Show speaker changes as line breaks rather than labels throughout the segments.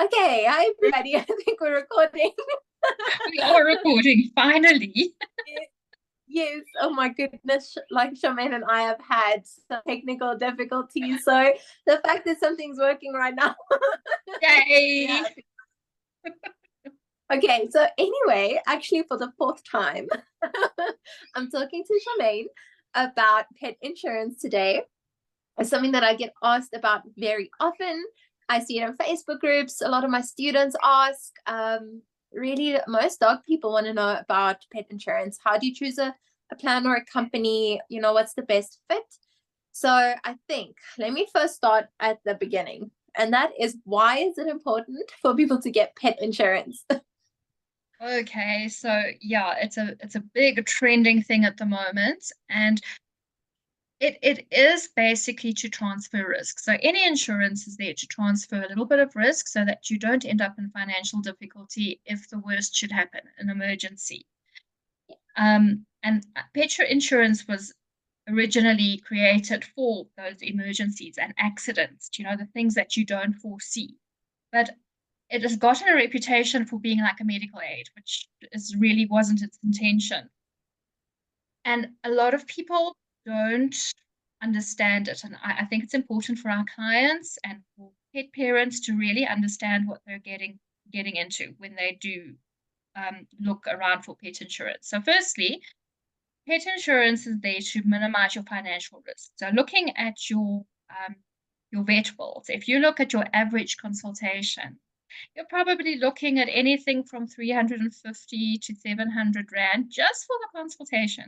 Okay, hi everybody. I think we're recording.
We are recording, finally.
Yes, oh my goodness. Like Charmaine and I have had some technical difficulties. So the fact that something's working right now, makes me
Yay!
happy. Okay, so anyway, actually for the fourth time, I'm talking to Charmaine about pet insurance today. It's something that I get asked about very often. I see it in Facebook groups. A lot of my students ask. Really, most dog people want to know about pet insurance. How do you choose a plan or a company? You know, what's the best fit? So I think let me first start at the beginning. And that is, why is it important for people to get pet insurance?
Okay, so yeah, it's a big trending thing at the moment, and it is basically to transfer risk. So any insurance is there to transfer a little bit of risk so that you don't end up in financial difficulty if the worst should happen, an emergency. And pet insurance was originally created for those emergencies and accidents, the things that you don't foresee. But it has gotten a reputation for being like a medical aid, which really wasn't its intention. And a lot of people don't understand it. And I think it's important for our clients and for pet parents to really understand what they're getting into when they do look around for pet insurance. So firstly, pet insurance is there to minimize your financial risk. So looking at your vet bills, if you look at your average consultation, you're probably looking at anything from 350 to 700 Rand just for the consultation.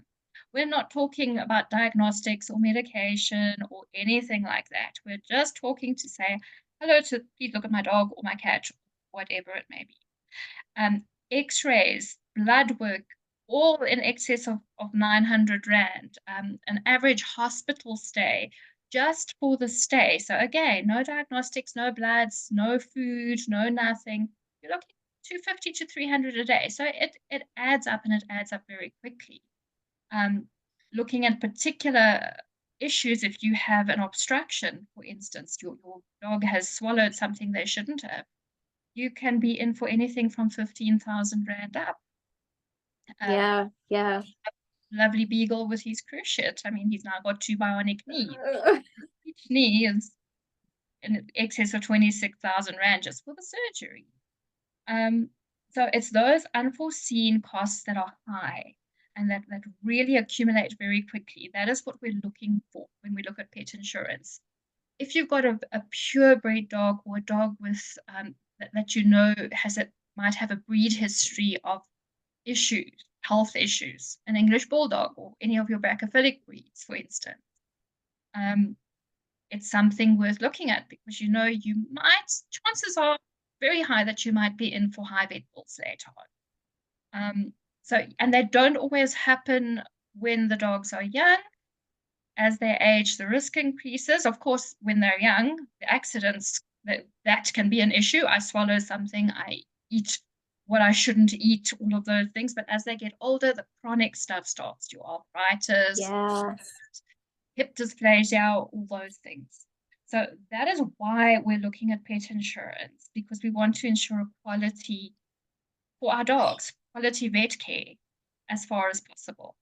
We're not talking about diagnostics or medication or anything like that. We're just talking to say hello to please look at my dog or my cat, whatever it may be. X-rays, blood work, all in excess of 900 Rand. An average hospital stay just for the stay. So again, no diagnostics, no bloods, no food, no nothing. You're looking at 250 to 300 a day. So it adds up, and it adds up very quickly. Looking at particular issues, if you have an obstruction, for instance, your dog has swallowed something they shouldn't have, you can be in for anything from 15,000 Rand up.
Yeah, yeah.
Lovely beagle with his cruciate. I mean, he's now got 2 bionic knees. Each knee is in excess of 26,000 Rand just for the surgery. So it's those unforeseen costs that are high and that really accumulate very quickly. That is what we're looking for when we look at pet insurance. If you've got a purebred dog or a dog with that might have a breed history of issues, health issues, an English bulldog or any of your brachycephalic breeds, for instance, it's something worth looking at because chances are very high that you might be in for high vet bills later on. And they don't always happen when the dogs are young. As they age, the risk increases. Of course, when they're young, the accidents, that can be an issue. I swallow something, I eat what I shouldn't eat, all of those things. But as they get older, the chronic stuff starts, your arthritis,
Yeah.
hip dysplasia, all those things. So that is why we're looking at pet insurance, because we want to ensure quality for our dogs, quality vet care as far as possible.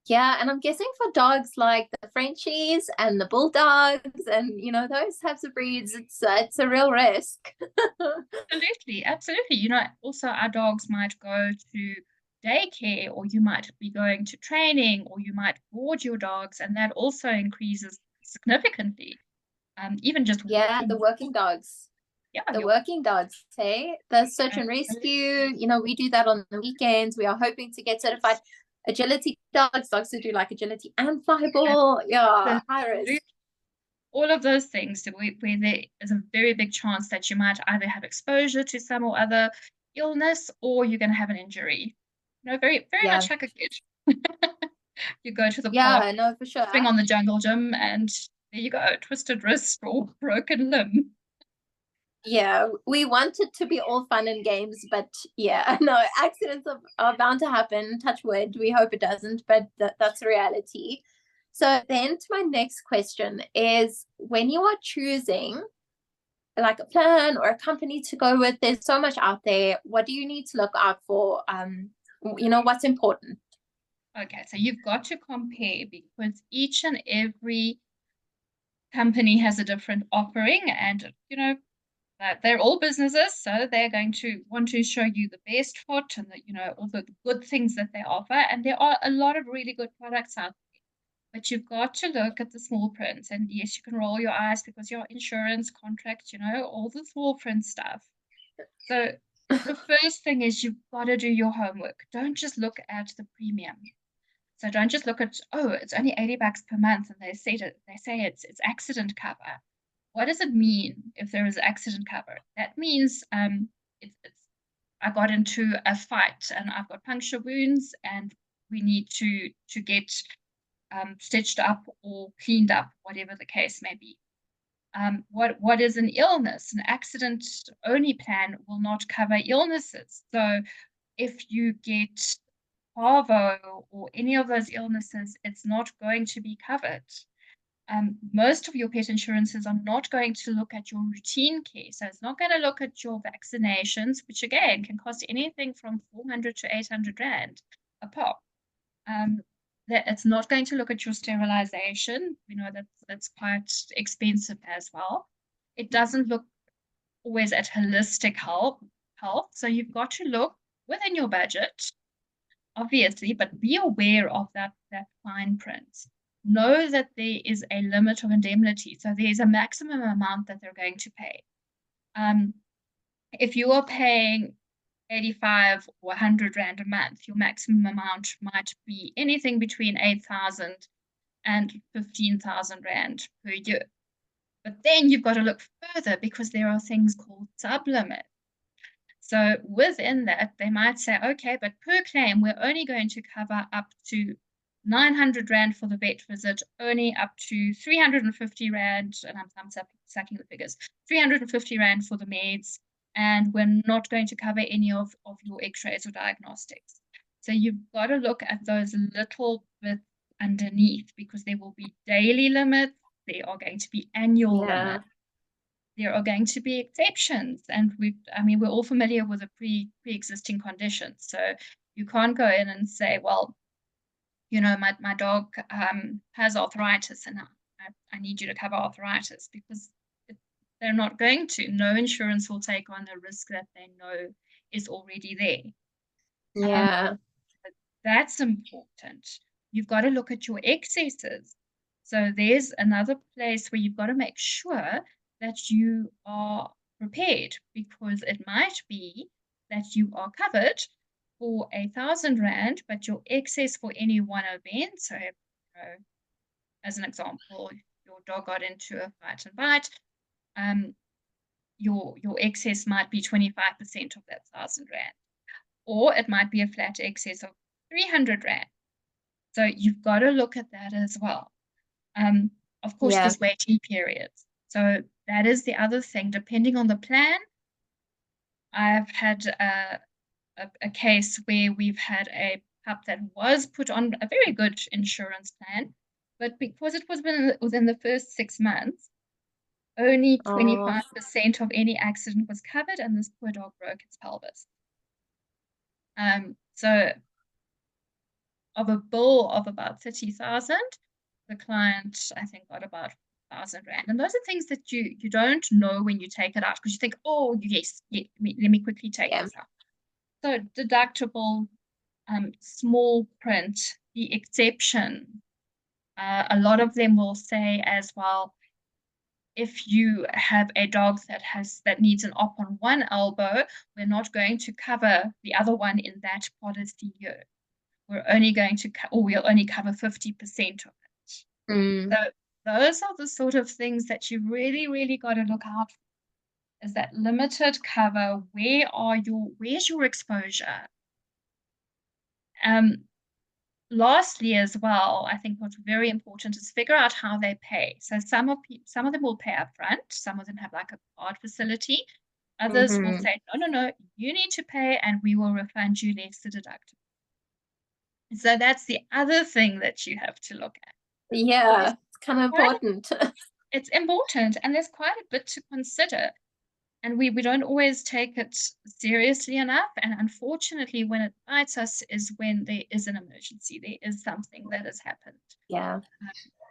Yeah, and I'm guessing for dogs like the Frenchies and the bulldogs and those types of breeds, it's a real risk.
Absolutely, absolutely. Also our dogs might go to daycare, or you might be going to training, or you might board your dogs, and that also increases significantly. Even just
Yeah,
walking,
the working dogs.
yeah,
The
your
working dogs, hey? The search and
absolutely.
rescue, we do that on the weekends. We are hoping to get certified agility dogs to do like agility and flyball. Yeah, high risk.
Absolutely. All of those things where there is a very big chance that you might either have exposure to some or other illness, or you're going to have an injury. Very, very
Yeah.
much like a kid. You go to the park,
Yeah, no, for sure.
swing on the jungle gym, and there you go, twisted wrist or broken limb.
Yeah, we want it to be all fun and games, but yeah, no, accidents are bound to happen. Touch wood. We hope it doesn't, but that's a reality. So then to my next question is, when you are choosing like a plan or a company to go with? There's so much out there. What do you need to look out for? What's important?
Okay, so you've got to compare because each and every company has a different offering, and they're all businesses, so they're going to want to show you the best foot and all the good things that they offer. And there are a lot of really good products out there. But you've got to look at the small print. And yes, you can roll your eyes because your insurance contract, all the small print stuff. So the first thing is you've got to do your homework. Don't just look at the premium. So don't just look at, oh, it's only $80 per month, and they say it's accident cover. What does it mean if there is accident cover? That means I got into a fight and I've got puncture wounds and we need to get stitched up or cleaned up, whatever the case may be. What is an illness? An accident only plan will not cover illnesses. So if you get parvo or any of those illnesses, it's not going to be covered. Most of your pet insurances are not going to look at your routine care. So it's not going to look at your vaccinations, which again can cost anything from 400 to 800 Rand a pop. That it's not going to look at your sterilization. That's quite expensive as well. It doesn't look always at holistic health. So you've got to look within your budget, obviously, but be aware of that fine print. Know that there is a limit of indemnity. So there's a maximum amount that they're going to pay. If you are paying 85 or 100 Rand a month, your maximum amount might be anything between 8,000 and 15,000 Rand per year. But then you've got to look further because there are things called sublimits. So within that, they might say, okay, but per claim, we're only going to cover up to 900 Rand for the vet visit, only up to 350 Rand, and I'm sucking the figures, 350 Rand for the meds, and we're not going to cover any of your x-rays or diagnostics. So you've got to look at those little bits underneath because there will be daily limits, there are going to be annual limits. There are going to be exceptions, and we're all familiar with the pre-existing conditions. So you can't go in and say, well, my dog has arthritis and I need you to cover arthritis, because they're not going to. No insurance will take on a risk that they know is already there.
Yeah.
That's important. You've got to look at your excesses. So there's another place where you've got to make sure that you are prepared, because it might be that you are covered for 1,000 Rand, but your excess for any one event, so as an example, your dog got into a fight and bite, your excess might be 25% of that 1,000 Rand, or it might be a flat excess of 300 Rand. So you've got to look at that as well. Of course, there's waiting periods. So that is the other thing. Depending on the plan, I've had a case where we've had a pup that was put on a very good insurance plan, but because it was within the first 6 months, only 25% of any accident was covered, and this poor dog broke its pelvis. So of a bill of about 30,000, the client, I think, got about 1,000 Rand. And those are things that you don't know when you take it out, because you think, oh, yes, let me quickly take this out. So deductible, small print, the exception. A lot of them will say as well, if you have a dog that needs an op on one elbow, we're not going to cover the other one in that policy year. We're only going to, or we'll only cover 50% of it. So those are the sort of things that you really, really got to look out for. Is that limited cover? Where's your exposure? Lastly, as well, I think what's very important is figure out how they pay. So some of them will pay up front. Some of them have like a card facility. Others will say, no, you need to pay and we will refund you less the deductible. So that's the other thing that you have to look at.
Yeah, it's kind of important.
It's important, and there's quite a bit to consider. and we don't always take it seriously enough. And unfortunately, when it bites us is when there is an emergency, there is something that has happened.
Yeah.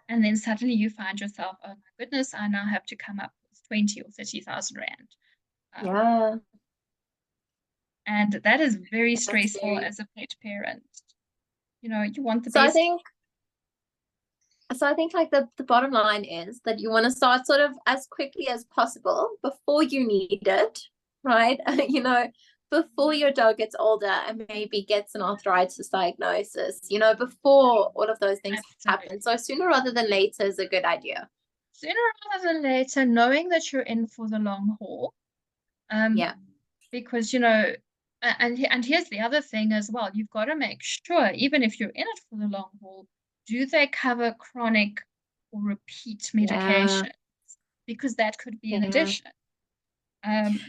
And then suddenly you find yourself, oh my goodness, I now have to come up with 20 or 30,000 Rand.
Yeah.
And that is very
That's
stressful
very.
as a pet parent. You know, you want the
So I
best.
think like the bottom line is that you want to start sort of as quickly as possible before you need it, right? You know, before your dog gets older and maybe gets an arthritis diagnosis, you know, before all of those things happen. So sooner rather than later is a good idea.
Sooner rather than later, knowing that you're in for the long haul.
Yeah.
Because, you know, and here's the other thing as well. You've got to make sure, even if you're in it for the long haul, do they cover chronic or repeat medication? Because that could be an addition.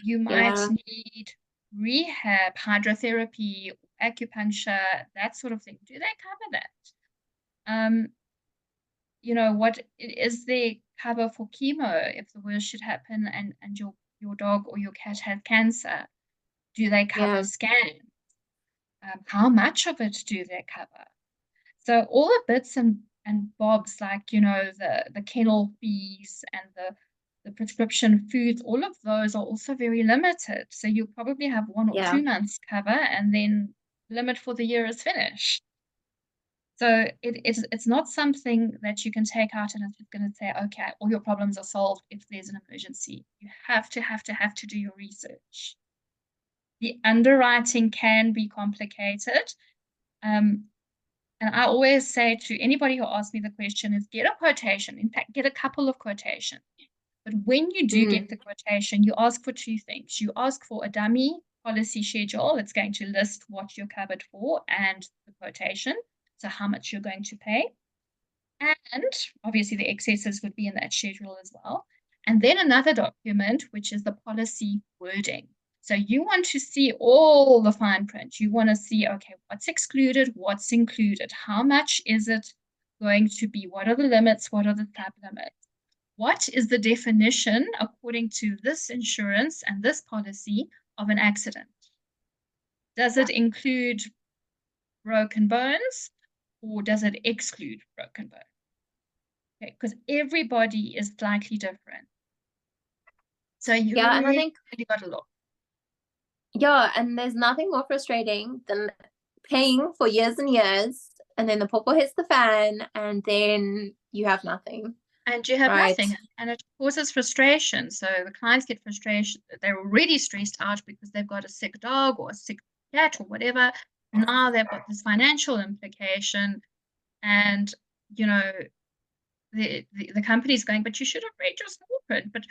You might need rehab, hydrotherapy, acupuncture, that sort of thing. Do they cover that? You know, what is there cover for chemo if the worst should happen and your dog or your cat has cancer? Do they cover scans? How much of it do they cover? So all the bits and bobs, like, you know, the kennel fees and the prescription foods, all of those are also very limited. So you'll probably have 1 or 2 months cover, and then limit for the year is finished. So it's not something that you can take out and it's just going to say, okay, all your problems are solved if there's an emergency. You have to do your research. The underwriting can be complicated. And I always say to anybody who asks me the question is get a quotation. In fact, get a couple of quotations. But when you do get the quotation, you ask for 2 things. You ask for a dummy policy schedule that's going to list what you're covered for and the quotation, so how much you're going to pay. And obviously the excesses would be in that schedule as well. And then another document, which is the policy wording. So you want to see all the fine print. You want to see, okay, what's excluded, what's included, how much is it going to be, what are the limits, what are the sub-limits, what is the definition according to this insurance and this policy of an accident? Does it include broken bones or does it exclude broken bones? Okay, because everybody is slightly different. So you
and I think
really got to look.
Yeah, and there's nothing more frustrating than paying for years and years, and then the pawpaw hits the fan, and then you have nothing.
And you have nothing, and it causes frustration. So the clients get frustration. They're already stressed out because they've got a sick dog or a sick cat or whatever. Now they've got this financial implication, and you know the company's going, but you should have read your small print. But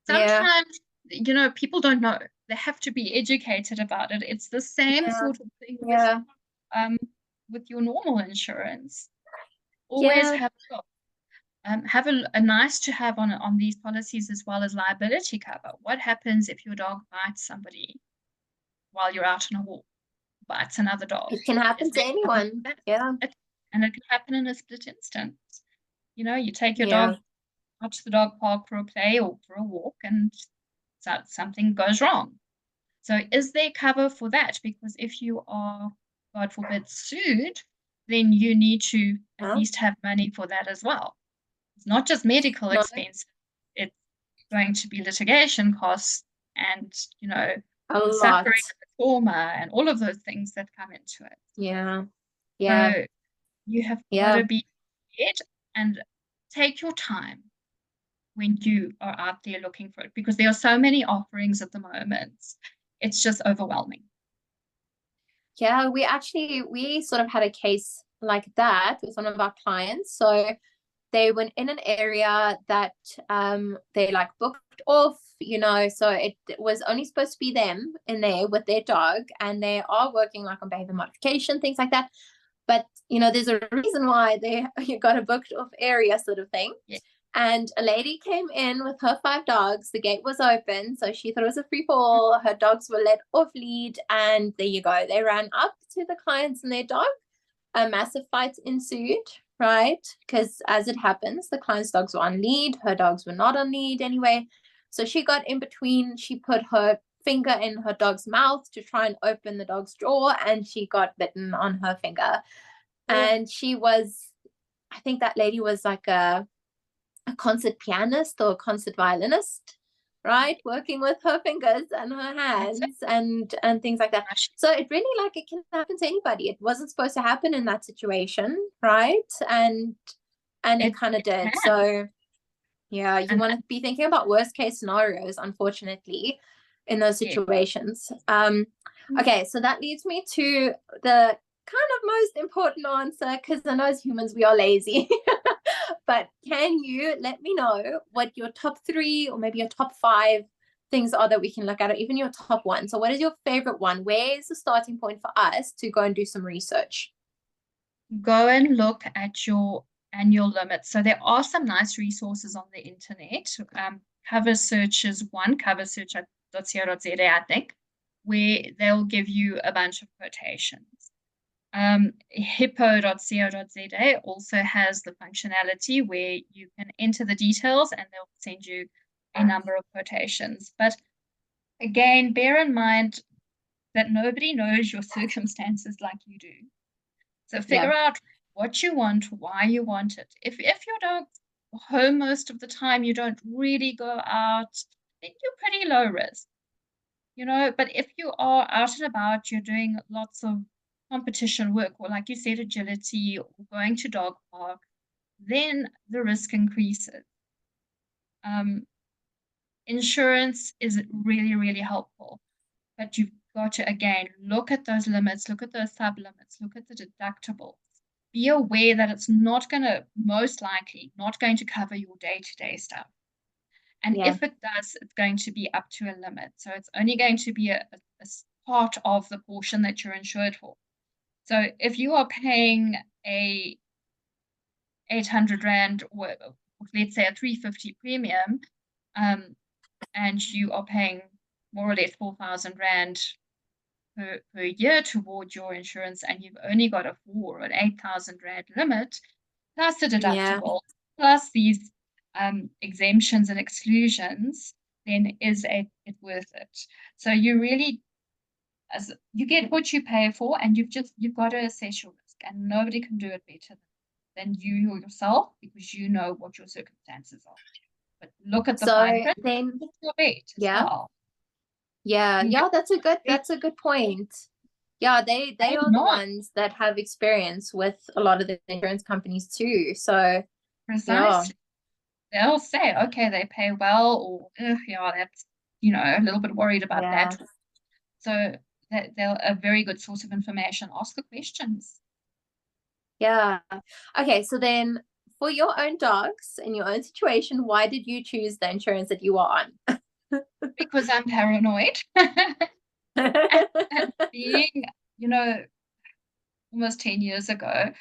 sometimes you know people don't know. They have to be educated about it. It's the same sort of thing with your normal insurance. Always have a look. Have a nice to have on these policies as well as liability cover. What happens if your dog bites somebody while you're out on a walk, bites another dog?
It can happen to anyone.
And it can happen in a split instant. You know, you take your dog out to the dog park for a play or for a walk and something goes wrong. So is there cover for that? Because if you are, God forbid, sued, then you need to at least have money for that as well. It's not just medical expense. It's going to be litigation costs and, you know, suffering, trauma, and all of those things that come into it. So you have got to be prepared and take your time when you are out there looking for it, because there are so many offerings at the moment. It's just overwhelming.
We sort of had a case like that with one of our clients. So they went in an area that they like booked off, you know, so it was only supposed to be them in there with their dog, and they are working like on behavior modification, things like that. But you know, there's a reason why you got a booked off area sort of thing. And a lady came in with her 5 dogs. The gate was open, so she thought it was a free fall. Her dogs were let off lead, and there you go. They ran up to the clients and their dog. A massive fight ensued, right? Because as it happens, the client's dogs were on lead. Her dogs were not on lead anyway. So she got in between, she put her finger in her dog's mouth to try and open the dog's jaw, and she got bitten on her finger. And she was, I think that lady was like a concert pianist or a concert violinist, right? Working with her fingers and her hands and things like that. So it really, like, it can happen to anybody. It wasn't supposed to happen in that situation, right? And it kind of did. So yeah, you want to be thinking about worst case scenarios, unfortunately, in those situations. Okay, so that leads me to the kind of most important answer, because I know as humans we are lazy. But can you let me know what your top 3 or maybe your top 5 things are that we can look at, or even your top 1? So what is your favorite one? Where is the starting point for us to go and do some research?
Go and look at your annual limits. So there are some nice resources on the internet. CoverSearch is one, coversearch.co.za, I think, where they'll give you a bunch of quotations. Hippo.co.za also has the functionality where you can enter the details and they'll send you a number of quotations. But again, bear in mind that nobody knows your circumstances like you do. So figure out what you want, why you want it. If your dog's home most of the time, you don't really go out, then you're pretty low risk. But if you are out and about, you're doing lots of competition work, or like you said, agility, or going to dog park, then the risk increases. Insurance is really, really helpful, but you've got to, again, look at those limits, look at those sub-limits, look at the deductibles. Be aware that it's most likely not going to cover your day-to-day stuff. And if it does, it's going to be up to a limit. So it's only going to be a part of the portion that you're insured for. So if you are paying a 800 Rand, or let's say a 350 premium, and you are paying more or less 4,000 Rand per year toward your insurance, and you've only got a 4,000 or an 8,000 Rand limit, plus the deductible, plus these exemptions and exclusions, then is it worth it? So you really, as you get what you pay for, and you've got to assess your risk, and nobody can do it better than you yourself, because you know what your circumstances are. But look at the fine print, then your bet as well.
That's a good point. Yeah, they are the ones that have experience with a lot of the insurance companies too. So
precisely, they'll say, okay, they pay well, or that's a little bit worried about that. So they're a very good source of information. Ask the questions.
Yeah. Okay, so then for your own dogs, in your own situation, why did you choose the insurance that you are on?
Because I'm paranoid. and being, almost 10 years ago,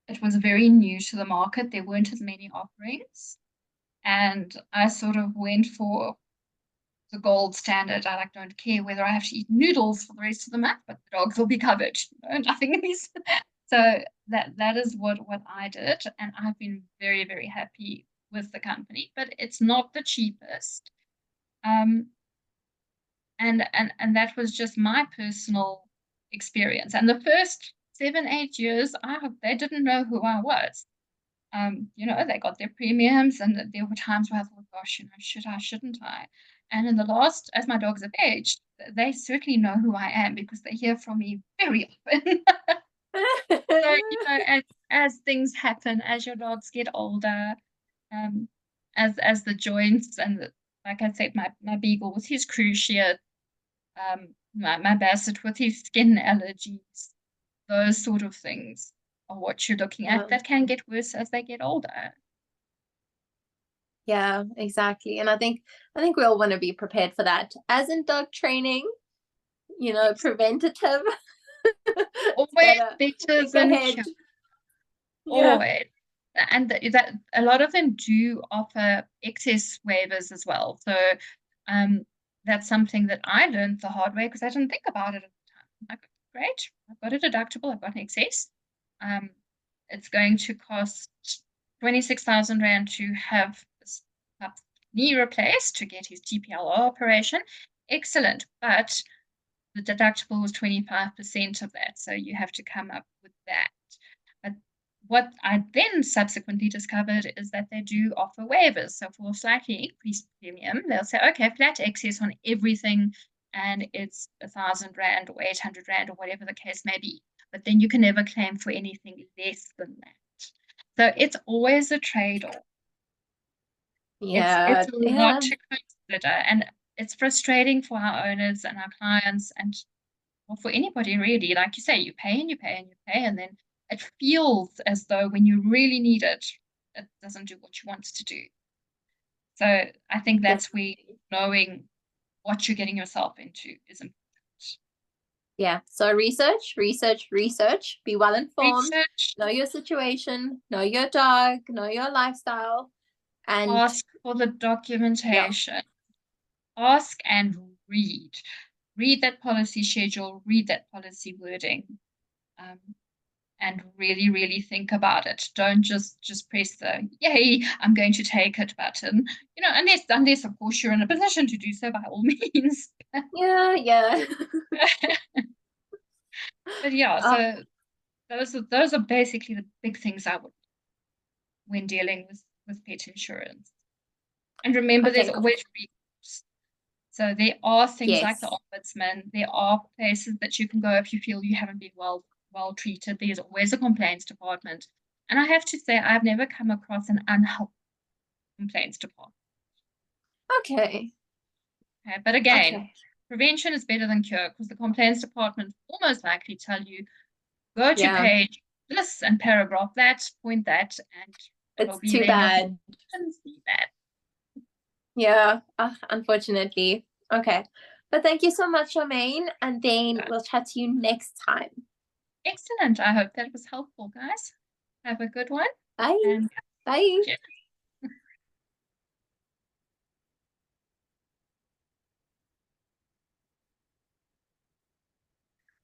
it was very new to the market. There weren't as many offerings. And I sort of went for the gold standard. I don't care whether I have to eat noodles for the rest of the month, but the dogs will be covered. Nothing else. So that is what I did. And I've been very, very happy with the company, but it's not the cheapest. And that was just my personal experience. And the first 7-8 years, they didn't know who I was. They got their premiums, and there were times where I thought, gosh, shouldn't I? And in the last, as my dogs have aged, they certainly know who I am, because they hear from me very often. So, as things happen, as your dogs get older, as the joints and like I said, my beagle with his cruciate, my basset with his skin allergies, those sort of things are what you're looking at that can get worse as they get older.
Yeah, exactly. And I think we all want to be prepared for that. As in dog training, preventative.
Always better than cure. Always. And that a lot of them do offer excess waivers as well. So that's something that I learned the hard way, because I didn't think about it at the time. Like, great, I've got a deductible, I've got an excess. It's going to cost 26,000 Rand to have this knee replaced to get his TPLO operation. Excellent. But the deductible was 25% of that. So you have to come up with that. But what I then subsequently discovered is that they do offer waivers. So for slightly increased premium, they'll say, okay, flat excess on everything, and it's 1,000 Rand or 800 Rand or whatever the case may be. But then you can never claim for anything less than that. So it's always a trade-off.
Yeah,
It's a lot to consider, and it's frustrating for our owners and our clients, and well, for anybody really. Like you say, you pay and you pay and you pay, and then it feels as though when you really need it, it doesn't do what you want it to do. So I think that's where knowing what you're getting yourself into is important.
Yeah. So research, be well informed,
Research,
know your situation, know your dog, know your lifestyle, and
ask for the documentation. Ask and read. Read that policy schedule, read that policy wording, and really, really think about it. Don't just press the "yay, I'm going to take it" button. You know, unless of course you're in a position to do so, by all means.
yeah.
But yeah, so those are basically the big things I would when dealing with pet insurance. And remember, there's always recourse. So there are things like the ombudsman. There are places that you can go if you feel you haven't been well treated. There's always a complaints department. And I have to say, I've never come across an unhelpful complaints department.
Okay.
But again, prevention is better than cure, because the complaints department will most likely tell you, go to page this and paragraph that, point that, and
it's too bad. Yeah, unfortunately. Okay. But thank you so much, Charmaine, and then we'll chat to you next time.
Excellent. I hope that was helpful, guys. Have a good one.
Bye. Bye.
Cheers.